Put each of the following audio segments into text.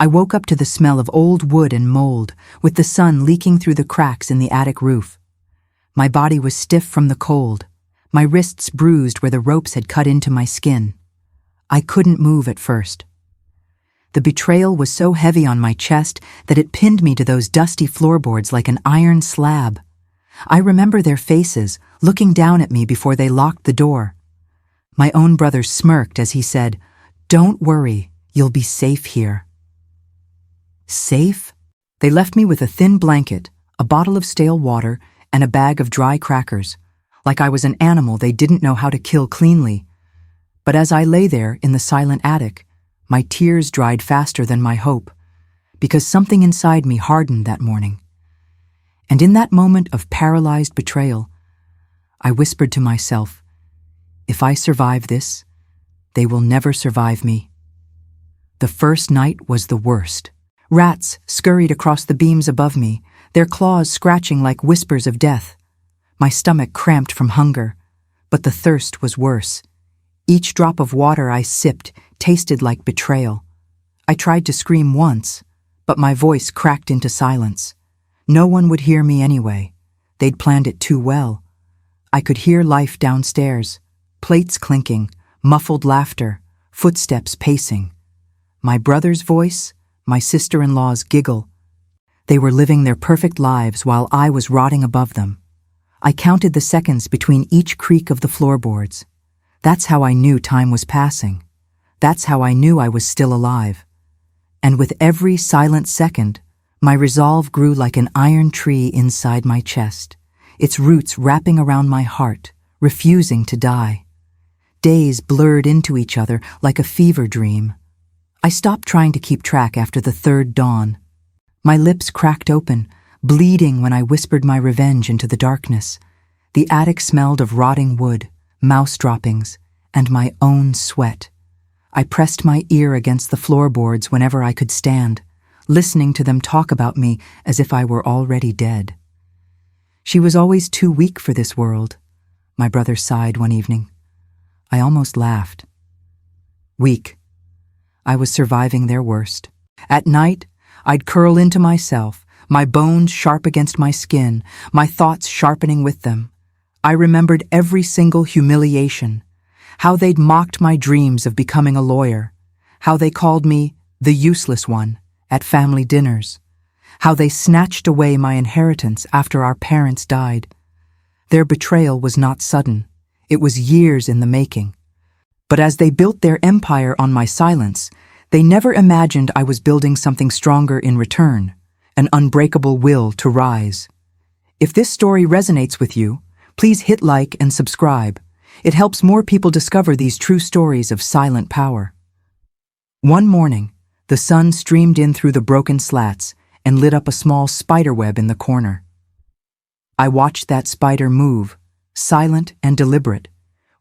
I woke up to the smell of old wood and mold, with the sun leaking through the cracks in the attic roof. My body was stiff from the cold, my wrists bruised where the ropes had cut into my skin. I couldn't move at first. The betrayal was so heavy on my chest that it pinned me to those dusty floorboards like an iron slab. I remember their faces, looking down at me before they locked the door. My own brother smirked as he said, "Don't worry, you'll be safe here." Safe? They left me with a thin blanket, a bottle of stale water, and a bag of dry crackers, like I was an animal they didn't know how to kill cleanly. But as I lay there in the silent attic, my tears dried faster than my hope, because something inside me hardened that morning. And in that moment of paralyzed betrayal, I whispered to myself, if I survive this, they will never survive me. The first night was the worst. Rats scurried across the beams above me, their claws scratching like whispers of death. My stomach cramped from hunger, but the thirst was worse. Each drop of water I sipped tasted like betrayal. I tried to scream once, but my voice cracked into silence. No one would hear me anyway. They'd planned it too well. I could hear life downstairs, plates clinking, muffled laughter, footsteps pacing. My brother's voice, my sister-in-law's giggle. They were living their perfect lives while I was rotting above them. I counted the seconds between each creak of the floorboards. That's how I knew time was passing. That's how I knew I was still alive. And with every silent second, my resolve grew like an iron tree inside my chest, its roots wrapping around my heart, refusing to die. Days blurred into each other like a fever dream. I stopped trying to keep track after the third dawn. My lips cracked open, bleeding when I whispered my revenge into the darkness. The attic smelled of rotting wood, mouse droppings, and my own sweat. I pressed my ear against the floorboards whenever I could stand, listening to them talk about me as if I were already dead. She was always too weak for this world, my brother sighed one evening. I almost laughed. Weak. I was surviving their worst. At night, I'd curl into myself, my bones sharp against my skin, my thoughts sharpening with them. I remembered every single humiliation, how they'd mocked my dreams of becoming a lawyer, how they called me the useless one at family dinners, how they snatched away my inheritance after our parents died. Their betrayal was not sudden. It was years in the making. But as they built their empire on my silence, they never imagined I was building something stronger in return, an unbreakable will to rise. If this story resonates with you, please hit like and subscribe. It helps more people discover these true stories of silent power. One morning, the sun streamed in through the broken slats and lit up a small spiderweb in the corner. I watched that spider move, silent and deliberate,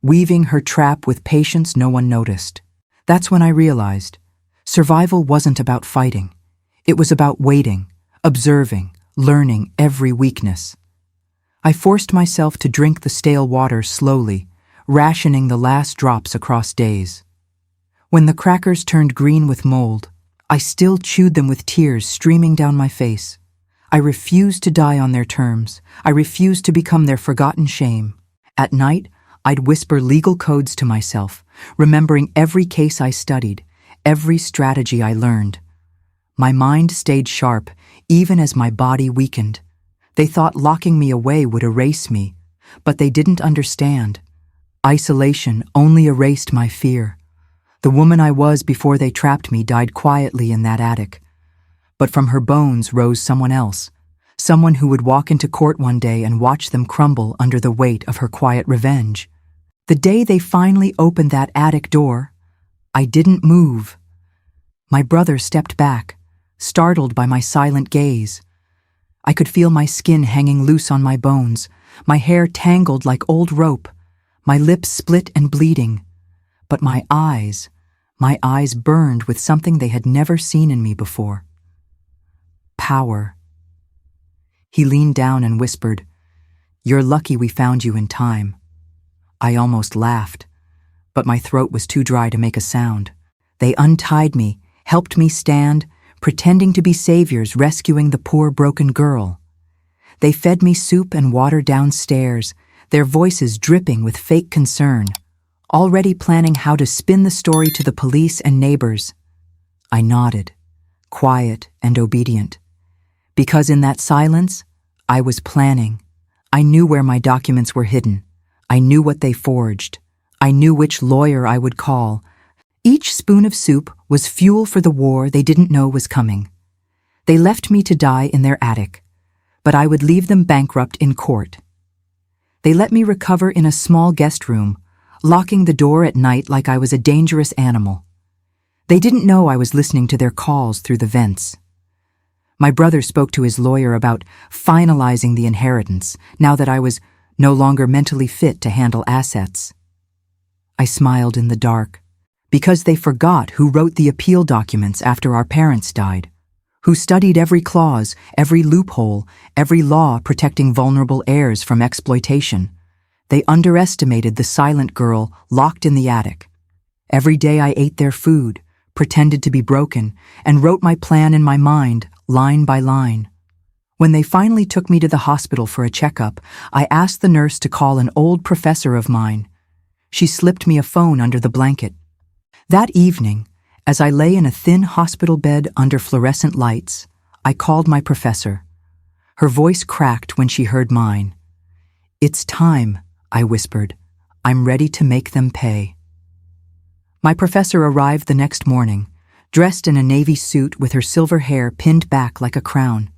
weaving her trap with patience no one noticed. That's when I realized survival wasn't about fighting. It was about waiting, observing, learning every weakness. I forced myself to drink the stale water slowly, rationing the last drops across days. When the crackers turned green with mold, I still chewed them with tears streaming down my face. I refused to die on their terms. I refused to become their forgotten shame. At night, I'd whisper legal codes to myself, remembering every case I studied, every strategy I learned. My mind stayed sharp, even as my body weakened. They thought locking me away would erase me, but they didn't understand. Isolation only erased my fear. The woman I was before they trapped me died quietly in that attic. But from her bones rose someone else, someone who would walk into court one day and watch them crumble under the weight of her quiet revenge. The day they finally opened that attic door, I didn't move. My brother stepped back, startled by my silent gaze. I could feel my skin hanging loose on my bones, my hair tangled like old rope, my lips split and bleeding. But my eyes burned with something they had never seen in me before. Power. He leaned down and whispered, "You're lucky we found you in time." I almost laughed, but my throat was too dry to make a sound. They untied me, helped me stand, pretending to be saviors rescuing the poor broken girl. They fed me soup and water downstairs, their voices dripping with fake concern, already planning how to spin the story to the police and neighbors. I nodded, quiet and obedient. Because in that silence, I was planning. I knew where my documents were hidden. I knew what they forged. I knew which lawyer I would call. Each spoon of soup was fuel for the war they didn't know was coming. They left me to die in their attic, but I would leave them bankrupt in court. They let me recover in a small guest room, locking the door at night like I was a dangerous animal. They didn't know I was listening to their calls through the vents. My brother spoke to his lawyer about finalizing the inheritance, now that I was no longer mentally fit to handle assets. I smiled in the dark, because they forgot who wrote the appeal documents after our parents died, who studied every clause, every loophole, every law protecting vulnerable heirs from exploitation. They underestimated the silent girl locked in the attic. Every day I ate their food, pretended to be broken, and wrote my plan in my mind, line by line. When they finally took me to the hospital for a checkup, I asked the nurse to call an old professor of mine. She slipped me a phone under the blanket. That evening, as I lay in a thin hospital bed under fluorescent lights, I called my professor. Her voice cracked when she heard mine. "It's time," I whispered. "I'm ready to make them pay." My professor arrived the next morning, dressed in a navy suit with her silver hair pinned back like a crown.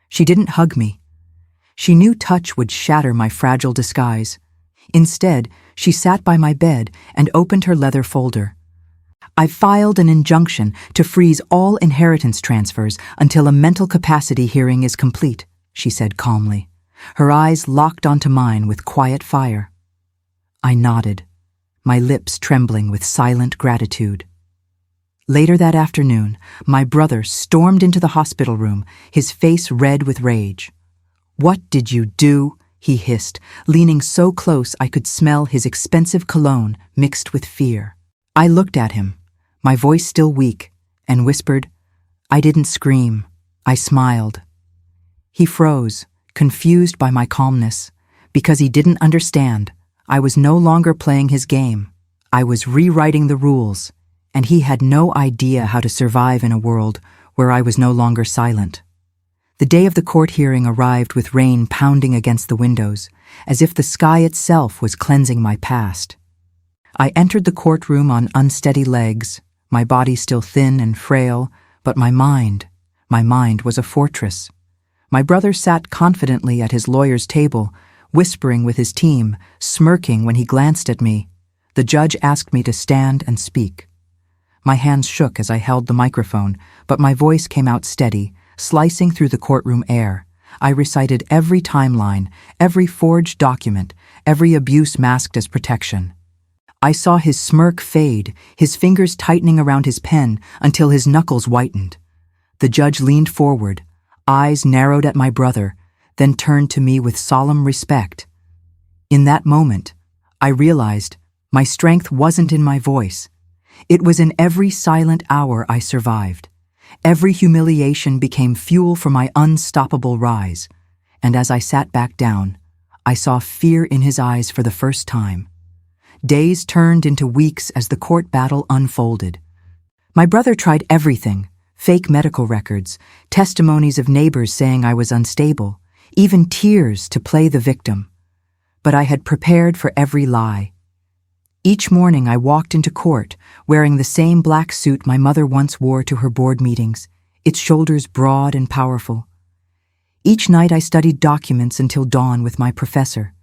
She didn't hug me. She knew touch would shatter my fragile disguise. Instead, she sat by my bed and opened her leather folder. "I've filed an injunction to freeze all inheritance transfers until a mental capacity hearing is complete," she said calmly. Her eyes locked onto mine with quiet fire. I nodded, my lips trembling with silent gratitude. Later that afternoon, my brother stormed into the hospital room, his face red with rage. "What did you do?" he hissed, leaning so close I could smell his expensive cologne mixed with fear. I looked at him, my voice still weak, and whispered, "I didn't scream. I smiled." He froze, confused by my calmness, because he didn't understand. I was no longer playing his game. I was rewriting the rules, and he had no idea how to survive in a world where I was no longer silent. The day of the court hearing arrived with rain pounding against the windows, as if the sky itself was cleansing my past. I entered the courtroom on unsteady legs, my body still thin and frail, but my mind was a fortress. My brother sat confidently at his lawyer's table, whispering with his team, smirking when he glanced at me. The judge asked me to stand and speak. My hands shook as I held the microphone, but my voice came out steady, slicing through the courtroom air. I recited every timeline, every forged document, every abuse masked as protection. I saw his smirk fade, his fingers tightening around his pen until his knuckles whitened. The judge leaned forward, eyes narrowed at my brother, then turned to me with solemn respect. In that moment, I realized my strength wasn't in my voice. It was in every silent hour I survived. Every humiliation became fuel for my unstoppable rise, and as I sat back down, I saw fear in his eyes for the first time. Days turned into weeks as the court battle unfolded. My brother tried everything: fake medical records, testimonies of neighbors saying I was unstable, even tears to play the victim. But I had prepared for every lie. Each morning I walked into court, wearing the same black suit my mother once wore to her board meetings, its shoulders broad and powerful. Each night I studied documents until dawn with my professor.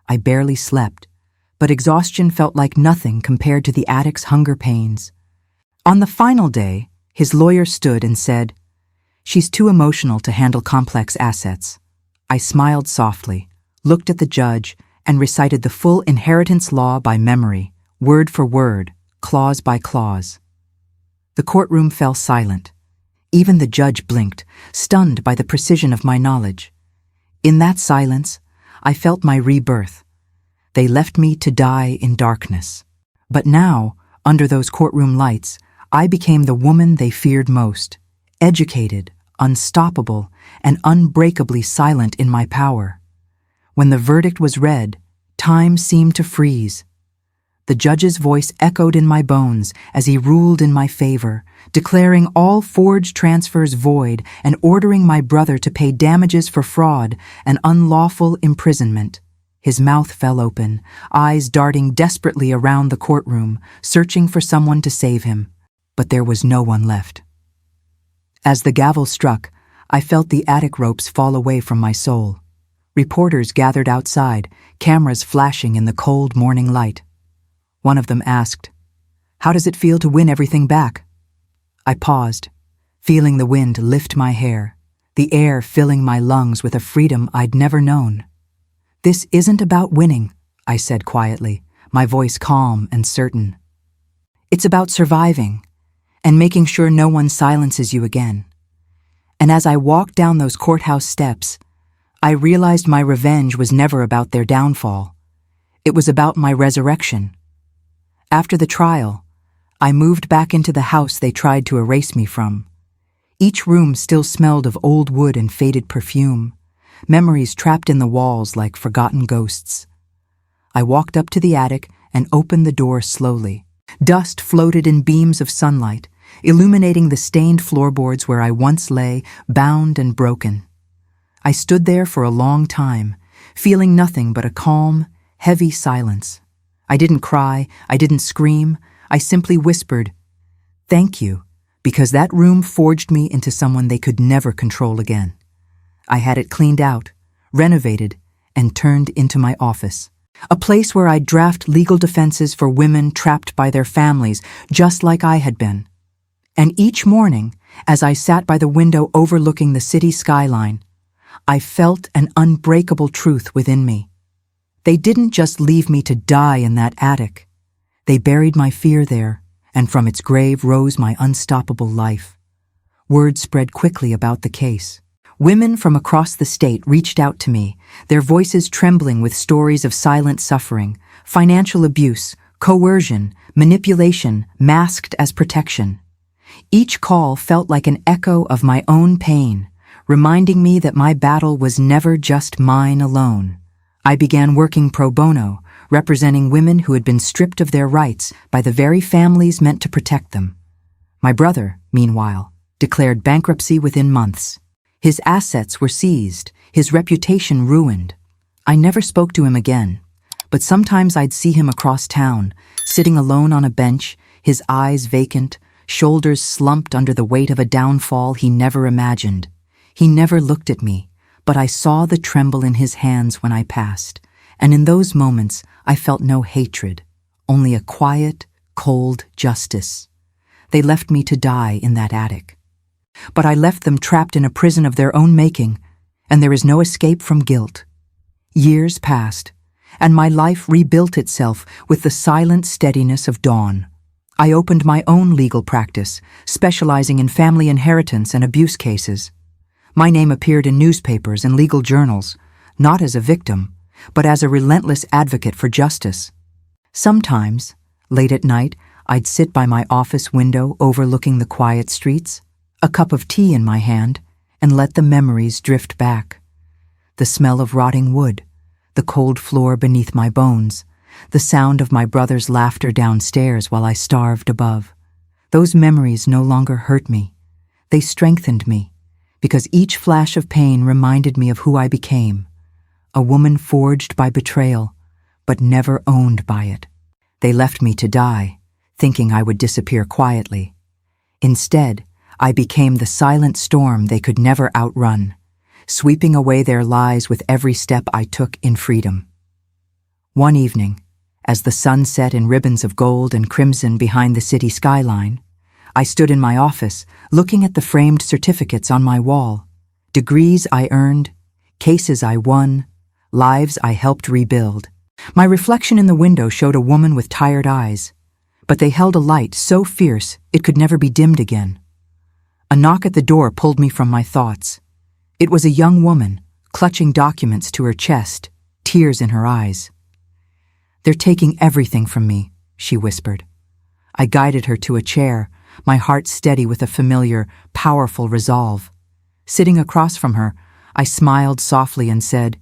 I barely slept, but exhaustion felt like nothing compared to the attic's hunger pains. On the final day, his lawyer stood and said, "She's too emotional to handle complex assets." I smiled softly, looked at the judge, and recited the full inheritance law by memory, word for word, clause by clause. The courtroom fell silent. Even the judge blinked, stunned by the precision of my knowledge. In that silence, I felt my rebirth. They left me to die in darkness. But now, under those courtroom lights, I became the woman they feared most. educated, unstoppable, and unbreakably silent in my power. When the verdict was read, time seemed to freeze. The judge's voice echoed in my bones as he ruled in my favor, declaring all forged transfers void and ordering my brother to pay damages for fraud and unlawful imprisonment. His mouth fell open, eyes darting desperately around the courtroom, searching for someone to save him. But there was no one left. As the gavel struck, I felt the attic ropes fall away from my soul. Reporters gathered outside, cameras flashing in the cold morning light. One of them asked, "How does it feel to win everything back?" I paused, feeling the wind lift my hair, the air filling my lungs with a freedom I'd never known. "This isn't about winning," I said quietly, my voice calm and certain. "It's about surviving and making sure no one silences you again." And as I walked down those courthouse steps, I realized my revenge was never about their downfall. It was about my resurrection. After the trial, I moved back into the house they tried to erase me from. Each room still smelled of old wood and faded perfume, memories trapped in the walls like forgotten ghosts. I walked up to the attic and opened the door slowly. Dust floated in beams of sunlight, illuminating the stained floorboards where I once lay, bound and broken. I stood there for a long time, feeling nothing but a calm, heavy silence. I didn't cry, I didn't scream, I simply whispered, "Thank you," because that room forged me into someone they could never control again. I had it cleaned out, renovated, and turned into my office. A place where I'd draft legal defenses for women trapped by their families, just like I had been. And each morning, as I sat by the window overlooking the city skyline, I felt an unbreakable truth within me. They didn't just leave me to die in that attic. They buried my fear there, and from its grave rose my unstoppable life. Word spread quickly about the case. Women from across the state reached out to me, their voices trembling with stories of silent suffering, financial abuse, coercion, manipulation, masked as protection. Each call felt like an echo of my own pain, reminding me that my battle was never just mine alone. I began working pro bono, representing women who had been stripped of their rights by the very families meant to protect them. My brother, meanwhile, declared bankruptcy within months. His assets were seized, his reputation ruined. I never spoke to him again, but sometimes I'd see him across town, sitting alone on a bench, his eyes vacant, shoulders slumped under the weight of a downfall he never imagined. He never looked at me, but I saw the tremble in his hands when I passed, and in those moments I felt no hatred, only a quiet, cold justice. They left me to die in that attic. But I left them trapped in a prison of their own making, and there is no escape from guilt. Years passed, and my life rebuilt itself with the silent steadiness of dawn. I opened my own legal practice, specializing in family inheritance and abuse cases. My name appeared in newspapers and legal journals, not as a victim, but as a relentless advocate for justice. Sometimes, late at night, I'd sit by my office window overlooking the quiet streets, a cup of tea in my hand, and let the memories drift back. The smell of rotting wood, the cold floor beneath my bones, the sound of my brother's laughter downstairs while I starved above. Those memories no longer hurt me. They strengthened me, because each flash of pain reminded me of who I became, a woman forged by betrayal, but never owned by it. They left me to die, thinking I would disappear quietly. Instead, I became the silent storm they could never outrun, sweeping away their lies with every step I took in freedom. One evening, as the sun set in ribbons of gold and crimson behind the city skyline, I stood in my office, looking at the framed certificates on my wall. Degrees I earned, cases I won, lives I helped rebuild. My reflection in the window showed a woman with tired eyes, but they held a light so fierce it could never be dimmed again. A knock at the door pulled me from my thoughts. It was a young woman, clutching documents to her chest, tears in her eyes. "They're taking everything from me," she whispered. I guided her to a chair, my heart steady with a familiar, powerful resolve. Sitting across from her, I smiled softly and said,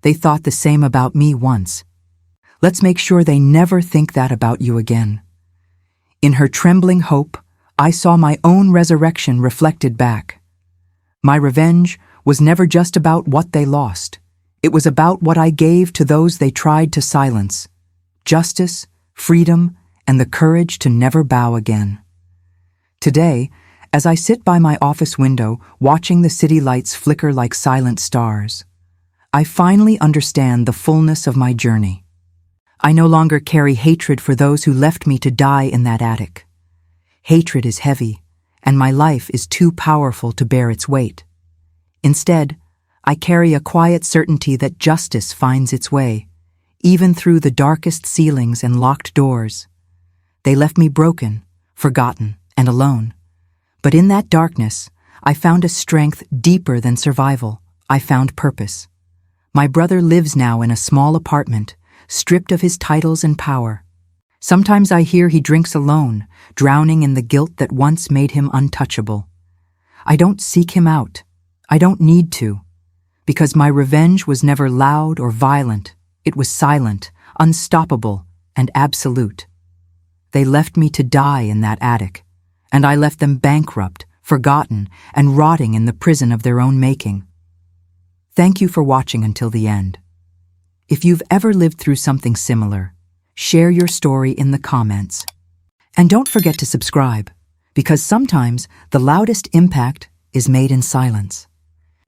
"They thought the same about me once. Let's make sure they never think that about you again." In her trembling hope, I saw my own resurrection reflected back. My revenge was never just about what they lost. It was about what I gave to those they tried to silence: justice, freedom, and the courage to never bow again. Today, as I sit by my office window watching the city lights flicker like silent stars, I finally understand the fullness of my journey. I no longer carry hatred for those who left me to die in that attic. Hatred is heavy, and my life is too powerful to bear its weight. Instead, I carry a quiet certainty that justice finds its way, even through the darkest ceilings and locked doors. They left me broken, forgotten, and alone. But in that darkness, I found a strength deeper than survival. I found purpose. My brother lives now in a small apartment, stripped of his titles and power. Sometimes I hear he drinks alone, drowning in the guilt that once made him untouchable. I don't seek him out. I don't need to. Because my revenge was never loud or violent. It was silent, unstoppable, and absolute. They left me to die in that attic, and I left them bankrupt, forgotten, and rotting in the prison of their own making. Thank you for watching until the end. If you've ever lived through something similar, share your story in the comments. And don't forget to subscribe, because sometimes the loudest impact is made in silence.